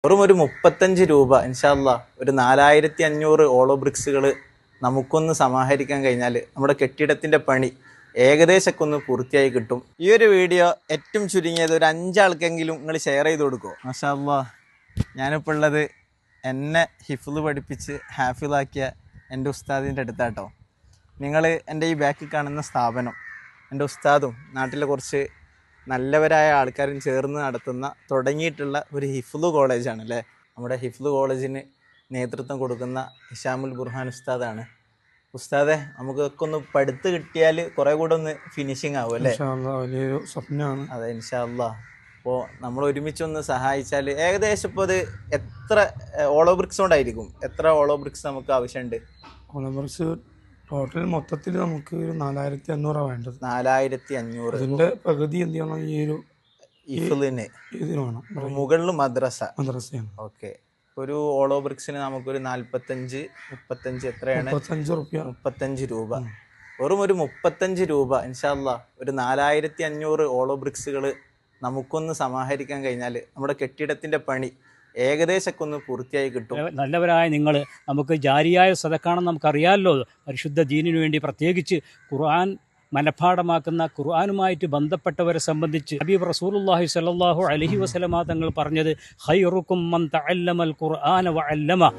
വെറും ഒരു 35 രൂപ ഇൻഷാല്ലാ ഒരു 4500 ഓളോ ബ്രിക്സുകൾ നമുക്കൊന്ന് സമാഹരിക്കാൻ കഴിഞ്ഞാൽ നമ്മുടെ കെട്ടിടത്തിൻ്റെ പണി ഏകദേശമൊക്കെ ഒന്ന് പൂർത്തിയായി കിട്ടും. ഈ ഒരു വീഡിയോ ഏറ്റവും ചുരുങ്ങിയത് ഒരു 5 ആൾക്കെങ്കിലും നിങ്ങൾ ഷെയർ ചെയ്ത് കൊടുക്കുമോ? മാഷാല്ലാ, ഞാനിപ്പോൾ ഉള്ളത് എന്നെ ഹിഫ്ള് പഠിപ്പിച്ച് ഹാഫിളാക്കിയ എൻ്റെ ഉസ്താദിൻ്റെ അടുത്താട്ടോ. നിങ്ങൾ എൻ്റെ ഈ ബാക്കിൽ കാണുന്ന സ്ഥാപനം എൻ്റെ ഉസ്താദും നാട്ടിലെ കുറച്ച് നല്ലവരായ ആൾക്കാരും ചേർന്ന് നടത്തുന്ന തുടങ്ങിയിട്ടുള്ള ഒരു ഹിഫ്ള് കോളേജാണ് അല്ലേ. നമ്മുടെ ഹിഫ്ള് കോളേജിന് നേതൃത്വം കൊടുക്കുന്ന ഹിഷാമുൽ ബുർഹാൻ ഉസ്താദാണ്. ഉസ്താദെ, നമുക്കൊക്കെ ഒന്ന് പഠിത്ത് കിട്ടിയാൽ കുറേ കൂടെ ഒന്ന് ഫിനിഷിങ് ആവും അല്ലേ? വലിയൊരു സ്വപ്നമാണ്. അതെ, ഇൻഷാ അല്ലാ. അപ്പോൾ നമ്മൾ ഒരുമിച്ചൊന്ന് സഹായിച്ചാൽ ഏകദേശം ഇപ്പോൾ അത് എത്ര ഓളോ ബ്രിക്സ് കൊണ്ടായിരിക്കും? എത്ര ഓളോ ബ്രിക്സ് നമുക്ക് ആവശ്യമുണ്ട്? ഓളോ ബ്രിക്സ് ടോട്ടൽ മൊത്തത്തിൽ നമുക്ക് ഒരു 4500 വേണ്ടത്. 4500. അതിന്റെ പകുതി എന്ത് ചെയ്യണം? ഈ ഒരു ഇതിന് വേണം. മുകളിൽ മദ്രസയാണ്. ഓക്കെ. ഒരു ഓളോ ബ്രിക്സിന് നമുക്കൊരു 45 എത്രയാണ്? 35 രൂപ. വെറും ഒരു 35 രൂപ ഇൻഷാല്ലാ ഒരു 4500 ഓളോ ബ്രിക്സുകൾ നമുക്കൊന്ന് സമാഹരിക്കാൻ കഴിഞ്ഞാൽ നമ്മുടെ കെട്ടിടത്തിൻ്റെ പണി ഏകദേശമൊക്കെ ഒന്ന് പൂർത്തിയായി കിട്ടും. നല്ലവരായ നിങ്ങൾ, നമുക്ക് ജാരിയായ സദക്കാണെന്ന് നമുക്കറിയാമല്ലോ. പരിശുദ്ധ ദീനിനു വേണ്ടി പ്രത്യേകിച്ച് ഖുർആൻ മനഃപ്പാഠമാക്കുന്ന ഖുർആനുമായിട്ട് ബന്ധപ്പെട്ടവരെ സംബന്ധിച്ച് ഹബീബ് റസൂലുള്ളാഹി സ്വല്ലല്ലാഹു അലൈഹി വസല്ലമ തങ്ങൾ പറഞ്ഞത് ഖൈറുക്കും മൻ തഅല്ലമൽ ഖുർആന വഅല്ലമ.